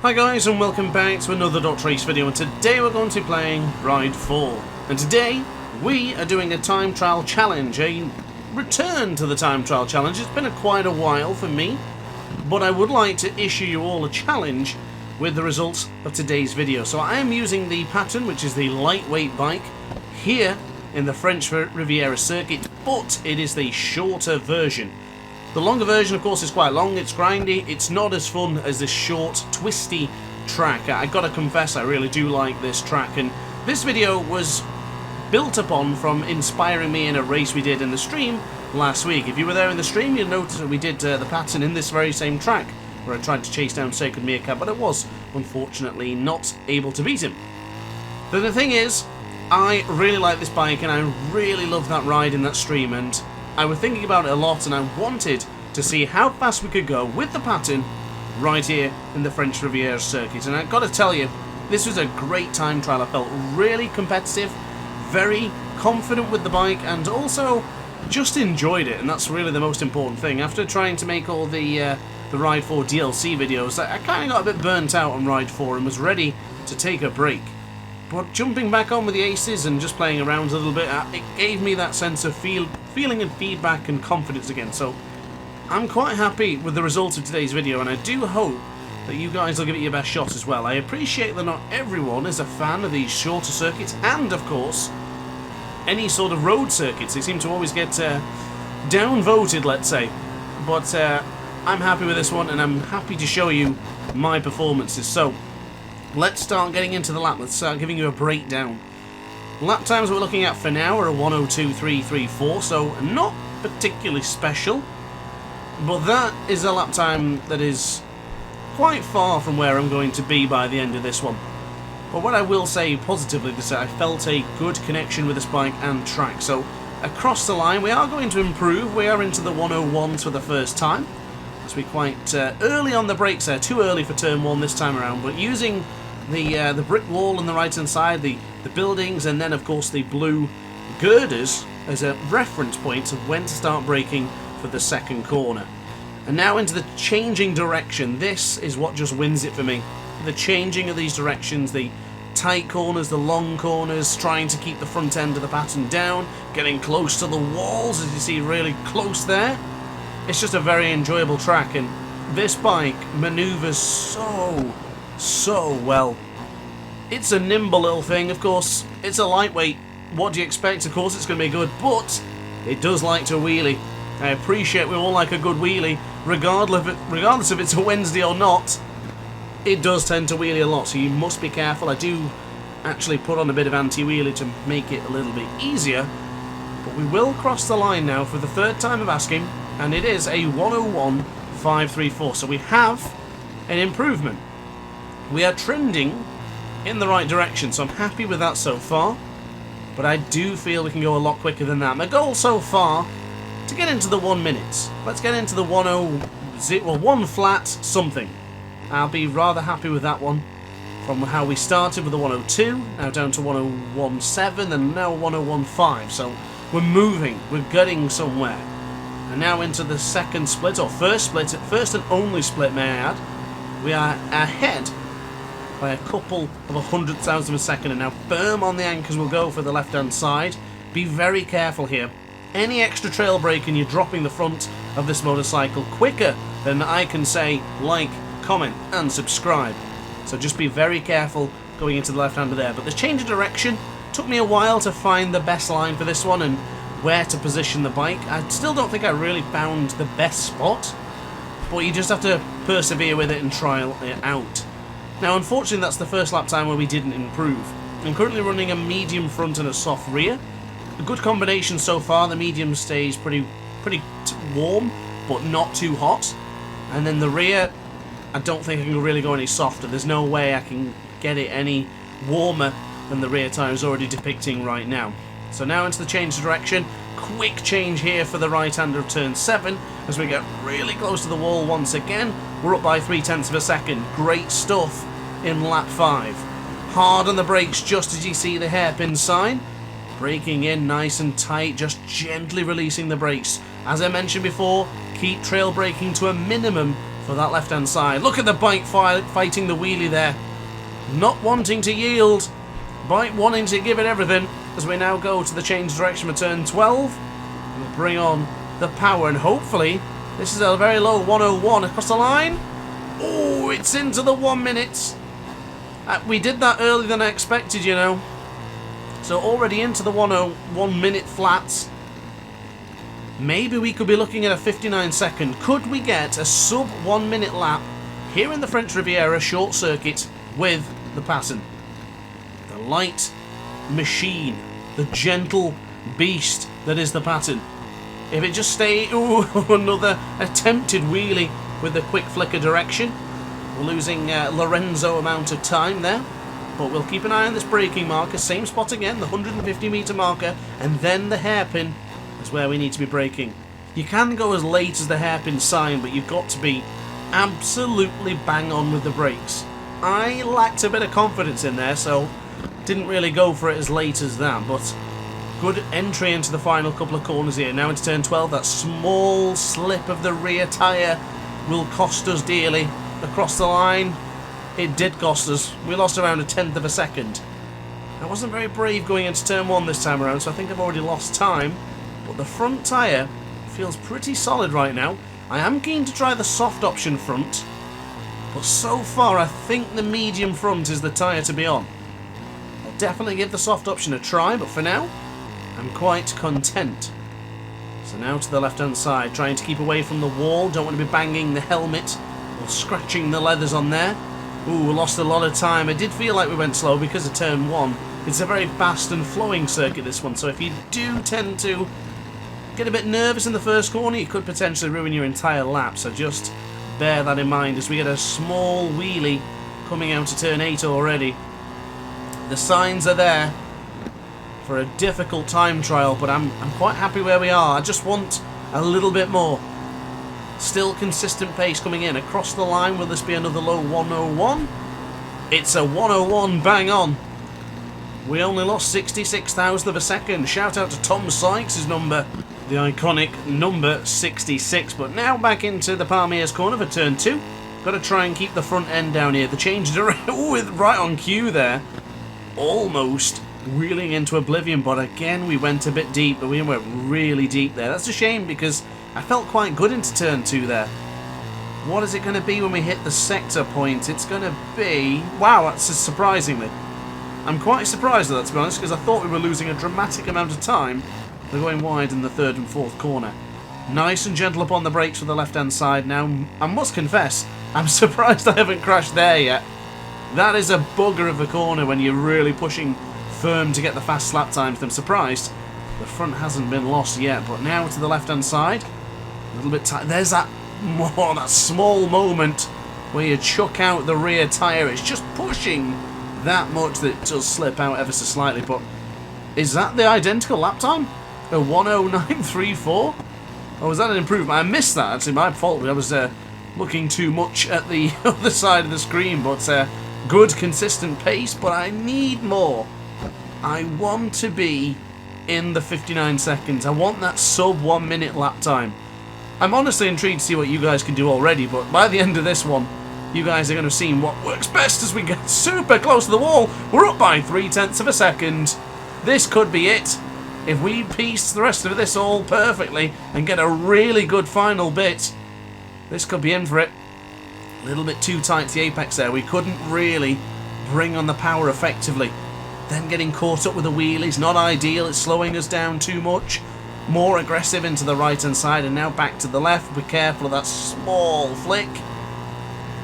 Hi guys, and welcome back to another DrAce video, and today we're going to be playing Ride 4. And today we are doing a time trial challenge, a return to the time trial challenge. It's been quite a while for me, but I would like to issue you all a challenge with the results of today's video. So I am using the Paton, which is the lightweight bike, here in the French Riveira circuit, but it is the shorter version. The longer version, of course, is quite long, it's grindy, it's not as fun as this short, twisty track. I gotta confess, I really do like this track, and this video was built upon from inspiring me in a race we did in the stream last week. If you were there in the stream, you'll notice that we did the Paton in this very same track, where I tried to chase down Circut Meerkat, but I was, unfortunately, not able to beat him. But the thing is, I really like this bike, and I really love that ride in that stream, and I was thinking about it a lot, and I wanted to see how fast we could go with the Paton right here in the French Riviera circuit. And I've got to tell you, this was a great time trial. I felt really competitive, very confident with the bike, and also just enjoyed it, and that's really the most important thing. After trying to make all the Ride 4 DLC videos, I kind of got a bit burnt out on Ride 4 and was ready to take a break. But jumping back on with the aces and just playing around a little bit, it gave me that sense of feeling and feedback and confidence again. So I'm quite happy with the result of today's video, and I do hope that you guys will give it your best shot as well. I appreciate that not everyone is a fan of these shorter circuits, and of course any sort of road circuits. They seem to always get downvoted, let's say. But I'm happy with this one, and I'm happy to show you my performances. So let's start getting into the lap. Let's start giving you a breakdown. Lap times we're looking at for now are a 1:02.334, so not particularly special, but that is a lap time that is quite far from where I'm going to be by the end of this one. But what I will say positively is that I felt a good connection with this bike and track. So across the line we are going to improve. We are into the 101s for the first time. As we quite early on the brakes there, too early for turn 1 this time around, but using the brick wall on the right hand side, the buildings, and then of course the blue girders as a reference point of when to start braking for the second corner. And now into the changing direction. This is what just wins it for me. The changing of these directions, the tight corners, the long corners, trying to keep the front end of the Paton down, getting close to the walls, as you see, really close there. It's just a very enjoyable track, and this bike maneuvers so well. It's a nimble little thing, of course. It's a lightweight. What do you expect? Of course it's going to be good, but it does like to wheelie. I appreciate we all like a good wheelie, regardless if it's a Wednesday or not. It does tend to wheelie a lot, so you must be careful. I do actually put on a bit of anti-wheelie to make it a little bit easier, but we will cross the line now for the third time of asking, and it is a 1:01.534, so we have an improvement. We are trending in the right direction, so I'm happy with that so far, but I do feel we can go a lot quicker than that. My goal so far, to get into the 1 minute. Let's get into the 1 flat something. I'll be rather happy with that one, from how we started with the 102, now down to 101.7, and now 101.5, so we're moving, we're getting somewhere. And now into the second split, or first and only split, may I add. We are ahead by a couple of 100,000 of a second, and now firm on the anchors will go for the left-hand side. Be very careful here. Any extra trail braking, you're dropping the front of this motorcycle quicker than I can say like, comment, and subscribe. So just be very careful going into the left-hander there. But the change of direction took me a while to find the best line for this one, and where to position the bike. I still don't think I really found the best spot, but you just have to persevere with it and trial it out. Now unfortunately that's the first lap time where we didn't improve. I'm currently running a medium front and a soft rear. A good combination so far. The medium stays pretty warm, but not too hot. And then the rear, I don't think I can really go any softer. There's no way I can get it any warmer than the rear tyre is already depicting right now. So now into the change of direction. Quick change here for the right-hander of turn 7 as we get really close to the wall once again. We're up by 0.3 of a second. Great stuff in lap 5. Hard on the brakes just as you see the hairpin sign. Braking in nice and tight, just gently releasing the brakes. As I mentioned before, keep trail braking to a minimum for that left-hand side. Look at the bike fighting the wheelie there. Not wanting to yield. Bike wanting to give it everything as we now go to the change direction for turn 12. We'll bring on the power and hopefully this is a very low 101 across the line. Oh, it's into the 1 minute. We did that earlier than I expected, you know. So already into the 101 minute flats. Maybe we could be looking at a 59 second. Could we get a sub 1 minute lap here in the French Riviera short circuit with the Paton? The light machine, the gentle beast that is the Paton. If it just stay, ooh, another attempted wheelie with the quick flicker direction. We're losing Lorenzo amount of time there. But we'll keep an eye on this braking marker. Same spot again, the 150 metre marker. And then the hairpin is where we need to be braking. You can go as late as the hairpin sign, but you've got to be absolutely bang on with the brakes. I lacked a bit of confidence in there, so didn't really go for it as late as that. But good entry into the final couple of corners here. Now into turn 12, that small slip of the rear tyre will cost us dearly. Across the line, it did cost us. We lost around 1/10 of a second. I wasn't very brave going into turn 1 this time around, so I think I've already lost time. But the front tyre feels pretty solid right now. I am keen to try the soft option front, but so far I think the medium front is the tyre to be on. I'll definitely give the soft option a try, but for now, I'm quite content. So now to the left-hand side, trying to keep away from the wall. Don't want to be banging the helmet or scratching the leathers on there. Ooh, lost a lot of time. I did feel like we went slow because of turn 1. It's a very fast and flowing circuit, this one, so if you do tend to get a bit nervous in the first corner, you could potentially ruin your entire lap, so just bear that in mind as we get a small wheelie coming out to turn 8 already. The signs are there for a difficult time trial, but I'm quite happy where we are. I just want a little bit more. Still consistent pace coming in. Across the line, will this be another low 101? It's a 101 bang on. We only lost 66,000 of a second. Shout out to Tom Sykes' number, the iconic number 66. But now back into the Palmiers corner for turn 2. Got to try and keep the front end down here. The change direction, right on cue there. Almost wheeling into oblivion, but again we went a bit deep, but we went really deep there. That's a shame because I felt quite good into turn 2 there. What is it going to be when we hit the sector point? It's going to be... Wow, that's surprisingly. I'm quite surprised at that, to be honest, because I thought we were losing a dramatic amount of time. They're going wide in the 3rd and 4th corner. Nice and gentle up on the brakes for the left-hand side. Now, I must confess, I'm surprised I haven't crashed there yet. That is a bugger of a corner when you're really pushing firm to get the fast lap times. I'm surprised the front hasn't been lost yet. But now to the left-hand side. A little bit tight. There's that small moment where you chuck out the rear tyre. It's just pushing that much that it does slip out ever so slightly. But is that the identical lap time? A 109.34? Or was that an improvement? I missed that, actually. My fault. I was looking too much at the other side of the screen. But good, consistent pace. But I need more. I want to be in the 59 seconds. I want that sub 1 minute lap time. I'm honestly intrigued to see what you guys can do already, but by the end of this one, you guys are going to have seen what works best as we get super close to the wall. We're up by 0.3 of a second. This could be it. If we piece the rest of this all perfectly and get a really good final bit, this could be in for it. A little bit too tight to the apex there. We couldn't really bring on the power effectively. Then getting caught up with the wheelies, not ideal. It's slowing us down too much. More aggressive into the right-hand side, and now back to the left. Be careful of that small flick.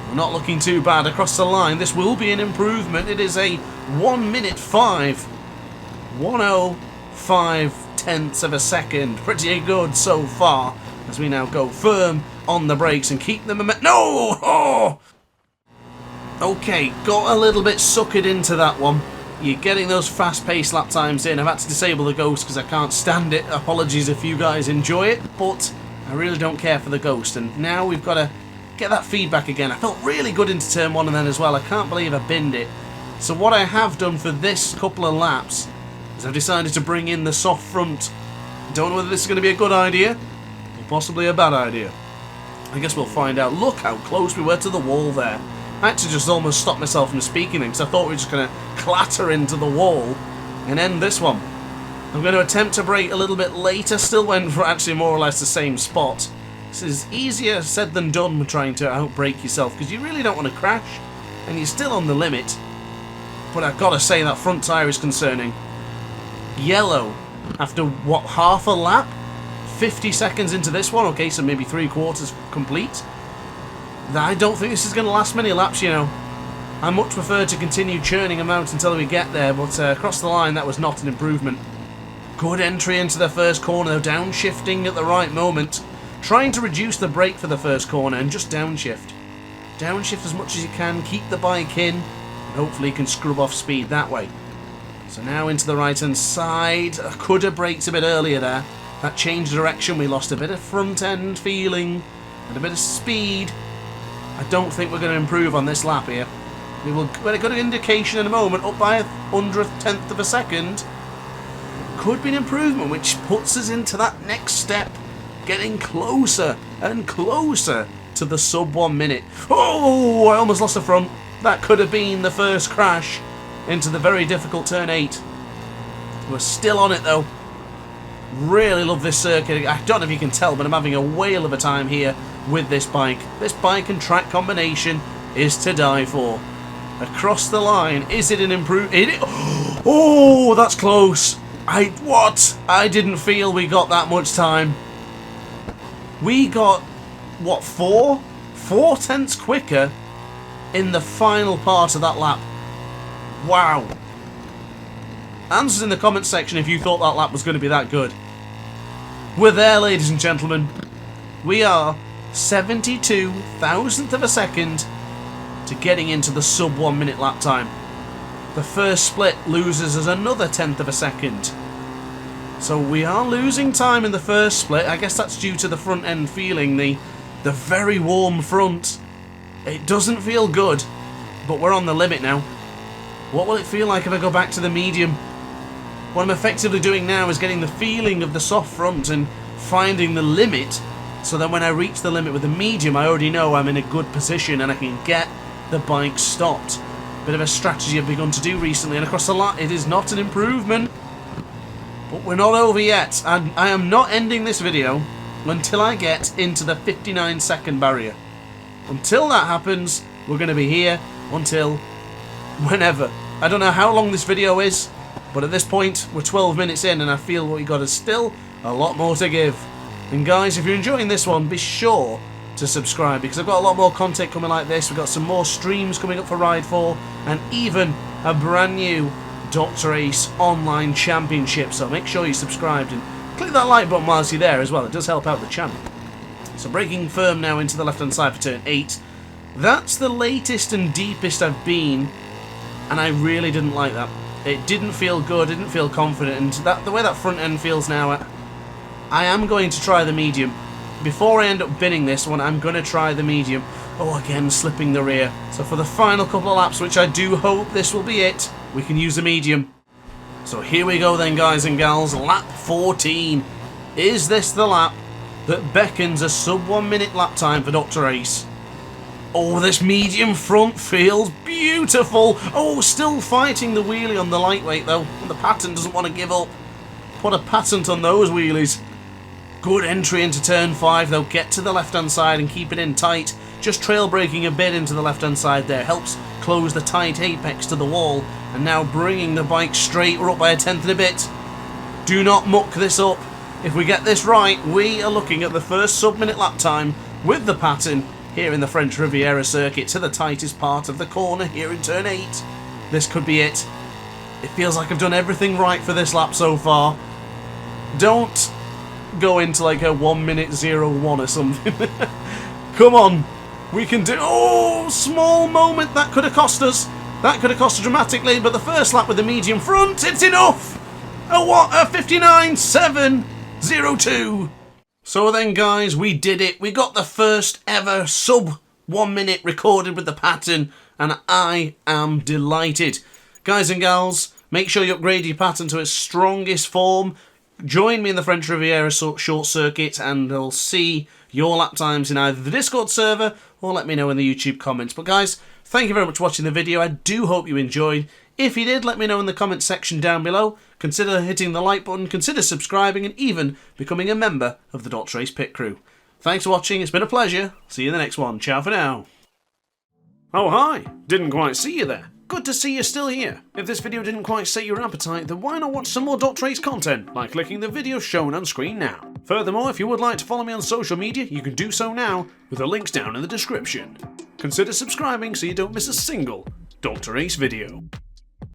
We're not looking too bad across the line. This will be an improvement. It is a 1 minute 5. 105 of a second. Pretty good so far, as we now go firm on the brakes and keep them... No! Oh! Okay, got a little bit suckered into that one. You're getting those fast-paced lap times in. I've had to disable the ghost because I can't stand it. Apologies if you guys enjoy it, but I really don't care for the ghost. And now we've got to get that feedback again. I felt really good into turn 1 and then as well. I can't believe I binned it. So what I have done for this couple of laps is I've decided to bring in the soft front. Don't know whether this is going to be a good idea or possibly a bad idea. I guess we'll find out. Look how close we were to the wall there. I had to just almost stop myself from speaking because I thought we were just going to clatter into the wall and end this one. I'm going to attempt to brake a little bit later, still went for actually more or less the same spot. This is easier said than done with trying to outbrake yourself because you really don't want to crash and you're still on the limit. But I've got to say that front tyre is concerning. Yellow after what, half a lap? 50 seconds into this one, okay, so maybe 3/4 complete. I don't think this is going to last many laps, you know. I much prefer to continue churning them out until we get there, but across the line that was not an improvement. Good entry into the first corner, though, downshifting at the right moment. Trying to reduce the brake for the first corner and just downshift. Downshift as much as you can, keep the bike in, and hopefully you can scrub off speed that way. So now into the right hand side. I could have braked a bit earlier there. That changed direction, we lost a bit of front end feeling and a bit of speed. I don't think we're going to improve on this lap here. We will get a good indication in a moment, up by 1/100th of a second. Could be an improvement, which puts us into that next step, getting closer and closer to the sub 1 minute. Oh, I almost lost the front. That could have been the first crash into the very difficult turn 8. We're still on it though. Really love this circuit. I don't know if you can tell, but I'm having a whale of a time here with this bike. This bike and track combination is to die for. Across the line, is it an improvement? Oh, that's close. What? I didn't feel we got that much time. We got, what, 4/10 quicker in the final part of that lap. Wow. Answers in the comments section if you thought that lap was going to be that good. We're there, ladies and gentlemen. We are 72,000th of a second to getting into the sub 1 minute lap time. The first split loses us another 10th of a second. So we are losing time in the first split. I guess that's due to the front end feeling, the very warm front. It doesn't feel good, but we're on the limit now. What will it feel like if I go back to the medium? What I'm effectively doing now is getting the feeling of the soft front and finding the limit, so that when I reach the limit with the medium, I already know I'm in a good position and I can get the bike stopped. Bit of a strategy I've begun to do recently, and across the line, it is not an improvement. But we're not over yet. I am not ending this video until I get into the 59-second barrier. Until that happens, we're going to be here until whenever. I don't know how long this video is, but at this point, we're 12 minutes in, and I feel what we got is still a lot more to give. And guys, if you're enjoying this one, be sure to subscribe, because I've got a lot more content coming like this. We've got some more streams coming up for Ride 4, and even a brand new DrAce online championship. So make sure you subscribed and click that like button whilst you're there as well. It does help out the channel. So braking firm now into the left hand side for turn 8. That's the latest and deepest I've been, and I really didn't like that. It didn't feel good, didn't feel confident, and the way that front end feels now, I am going to try the medium. Before I end up binning this one, I'm going to try the medium. Oh, again, slipping the rear. So for the final couple of laps, which I do hope this will be it, we can use the medium. So here we go then, guys and gals. Lap 14. Is this the lap that beckons a sub 1 minute lap time for DrAce? Oh, this medium front feels beautiful. Oh, still fighting the wheelie on the lightweight though. And the Paton doesn't want to give up. Put a patent on those wheelies. Good entry into turn 5 though. Get to the left hand side and keep it in tight. Just trail braking a bit into the left hand side there. Helps close the tight apex to the wall. And now bringing the bike straight. We're up by a 10th and a bit. Do not muck this up. If we get this right, we are looking at the first sub-minute lap time with the Paton here in the French Riveira circuit to the tightest part of the corner here in turn 8. This could be it. It feels like I've done everything right for this lap so far. Don't go into like a 1:01 or something. Come on. We can do... Oh, small moment. That could have cost us. That could have cost us dramatically, but the first lap with the medium front, it's enough. A what? A 59.702. So then, guys, we did it. We got the first ever sub 1 minute recorded with the Paton, and I am delighted. Guys and gals, make sure you upgrade your Paton to its strongest form. Join me in the French Riviera short circuit, and I'll see your lap times in either the Discord server or let me know in the YouTube comments. But guys, thank you very much for watching the video. I do hope you enjoyed. If you did, let me know in the comments section down below. Consider hitting the like button, consider subscribing, and even becoming a member of the DrAce pit crew. Thanks for watching, it's been a pleasure. See you in the next one. Ciao for now. Oh hi, didn't quite see you there. Good to see you're still here. If this video didn't quite set your appetite, then why not watch some more DrAce content by clicking the video shown on screen now. Furthermore, if you would like to follow me on social media, you can do so now with the links down in the description. Consider subscribing so you don't miss a single DrAce video.